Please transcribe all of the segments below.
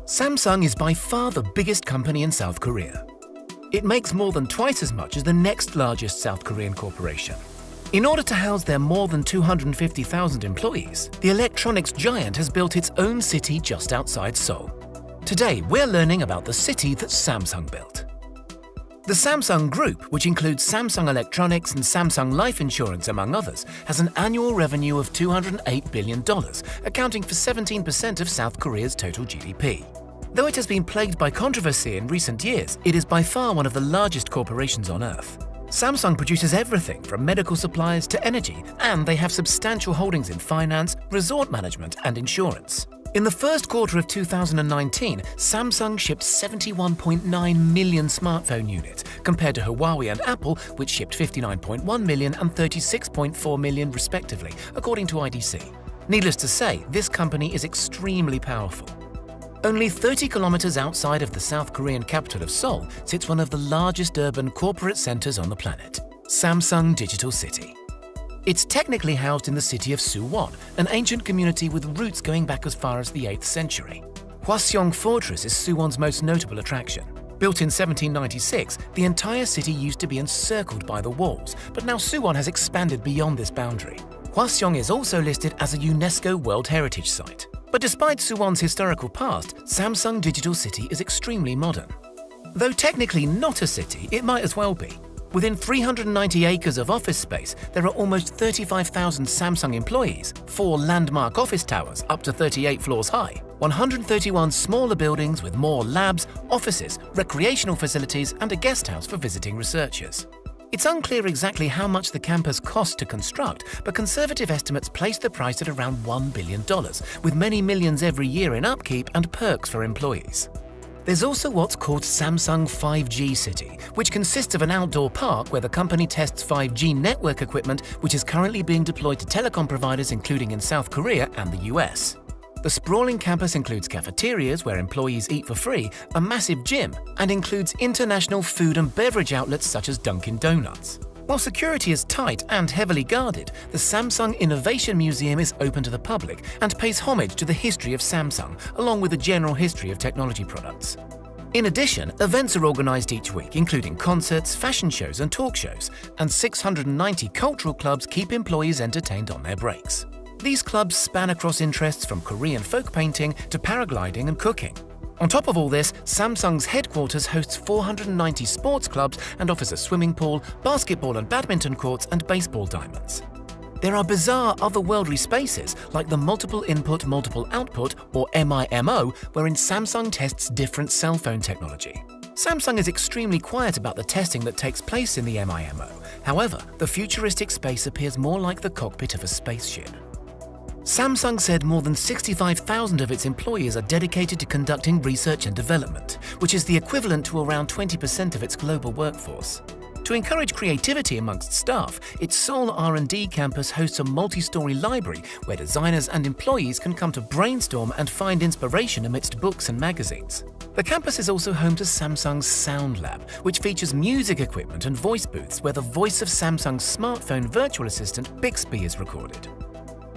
Samsung is by far the biggest company in South Korea. It makes more than twice as much as the next largest South Korean corporation. In order to house their more than 250,000 employees, the electronics giant has built its own city just outside Seoul. Today, we're learning about the city that Samsung built. The Samsung Group, which includes Samsung Electronics and Samsung Life Insurance among others, has an annual revenue of $208 billion, accounting for 17% of South Korea's total GDP. Though it has been plagued by controversy in recent years, it is by far one of the largest corporations on Earth. Samsung produces everything from medical supplies to energy, and they have substantial holdings in finance, resort management, and insurance. In the first quarter of 2019, Samsung shipped 71.9 million smartphone units, compared to Huawei and Apple, which shipped 59.1 million and 36.4 million respectively, according to IDC. Needless to say, this company is extremely powerful. Only 30 kilometers outside of the South Korean capital of Seoul sits one of the largest urban corporate centers on the planet, Samsung Digital City. It's technically housed in the city of Suwon, an ancient community with roots going back as far as the 8th century. Hwaseong Fortress is Suwon's most notable attraction. Built in 1796, the entire city used to be encircled by the walls, but now Suwon has expanded beyond this boundary. Hwaseong is also listed as a UNESCO World Heritage Site. But despite Suwon's historical past, Samsung Digital City is extremely modern. Though technically not a city, it might as well be. Within 390 acres of office space, there are almost 35,000 Samsung employees, 4 landmark office towers up to 38 floors high, 131 smaller buildings with more labs, offices, recreational facilities, and a guest house for visiting researchers. It's unclear exactly how much the campus cost to construct, but conservative estimates place the price at around $1 billion, with many millions every year in upkeep and perks for employees. There's also what's called Samsung 5G City, which consists of an outdoor park where the company tests 5G network equipment, which is currently being deployed to telecom providers including in South Korea and the US. The sprawling campus includes cafeterias where employees eat for free, a massive gym, and includes international food and beverage outlets such as Dunkin' Donuts. While security is tight and heavily guarded, the Samsung Innovation Museum is open to the public and pays homage to the history of Samsung, along with a general history of technology products. In addition, events are organized each week, including concerts, fashion shows, and talk shows, and 690 cultural clubs keep employees entertained on their breaks. These clubs span across interests from Korean folk painting to paragliding and cooking. On top of all this, Samsung's headquarters hosts 490 sports clubs and offers a swimming pool, basketball and badminton courts, and baseball diamonds. There are bizarre otherworldly spaces like the Multiple Input, Multiple Output, or MIMO, wherein Samsung tests different cell phone technology. Samsung is extremely quiet about the testing that takes place in the MIMO. However, the futuristic space appears more like the cockpit of a spaceship. Samsung said more than 65,000 of its employees are dedicated to conducting research and development, which is the equivalent to around 20% of its global workforce. To encourage creativity amongst staff, its Seoul R&D campus hosts a multi-story library where designers and employees can come to brainstorm and find inspiration amidst books and magazines. The campus is also home to Samsung's Sound Lab, which features music equipment and voice booths where the voice of Samsung's smartphone virtual assistant Bixby is recorded.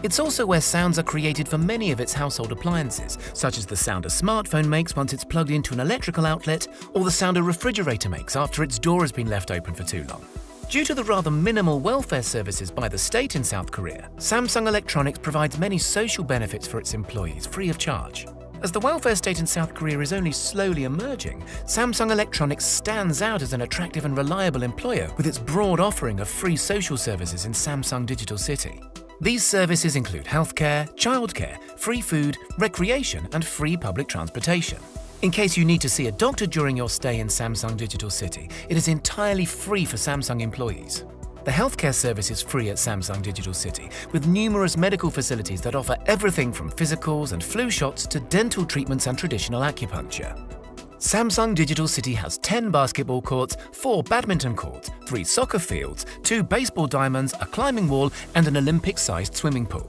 It's also where sounds are created for many of its household appliances, such as the sound a smartphone makes once it's plugged into an electrical outlet, or the sound a refrigerator makes after its door has been left open for too long. Due to the rather minimal welfare services by the state in South Korea, Samsung Electronics provides many social benefits for its employees free of charge. As the welfare state in South Korea is only slowly emerging, Samsung Electronics stands out as an attractive and reliable employer with its broad offering of free social services in Samsung Digital City. These services include healthcare, childcare, free food, recreation, and free public transportation. In case you need to see a doctor during your stay in Samsung Digital City, it is entirely free for Samsung employees. The healthcare service is free at Samsung Digital City, with numerous medical facilities that offer everything from physicals and flu shots to dental treatments and traditional acupuncture. Samsung Digital City has 10 basketball courts, 4 badminton courts, 3 soccer fields, 2 baseball diamonds, a climbing wall, and an Olympic-sized swimming pool.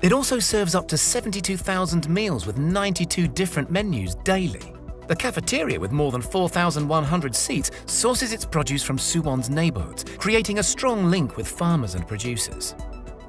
It also serves up to 72,000 meals with 92 different menus daily. The cafeteria, with more than 4,100 seats, sources its produce from Suwon's neighborhoods, creating a strong link with farmers and producers.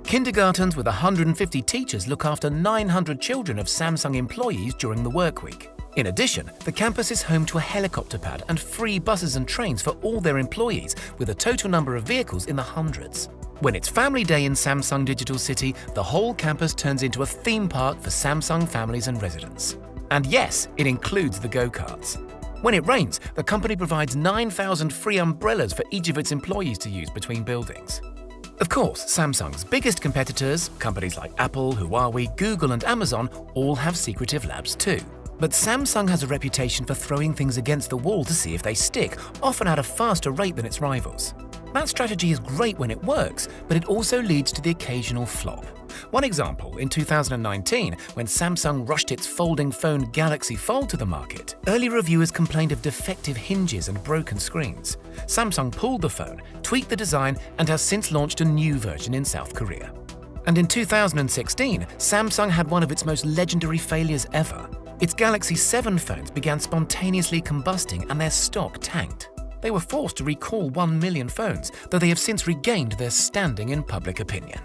Kindergartens with 150 teachers look after 900 children of Samsung employees during the work week. In addition, the campus is home to a helicopter pad and free buses and trains for all their employees, with a total number of vehicles in the hundreds. When it's Family Day in Samsung Digital City, the whole campus turns into a theme park for Samsung families and residents. And yes, it includes the go-karts. When it rains, the company provides 9,000 free umbrellas for each of its employees to use between buildings. Of course, Samsung's biggest competitors, companies like Apple, Huawei, Google and Amazon, all have secretive labs too. But Samsung has a reputation for throwing things against the wall to see if they stick, often at a faster rate than its rivals. That strategy is great when it works, but it also leads to the occasional flop. One example, in 2019, when Samsung rushed its folding phone Galaxy Fold to the market, early reviewers complained of defective hinges and broken screens. Samsung pulled the phone, tweaked the design, and has since launched a new version in South Korea. And in 2016, Samsung had one of its most legendary failures ever. Its Galaxy 7 phones began spontaneously combusting and their stock tanked. They were forced to recall 1 million phones, though they have since regained their standing in public opinion.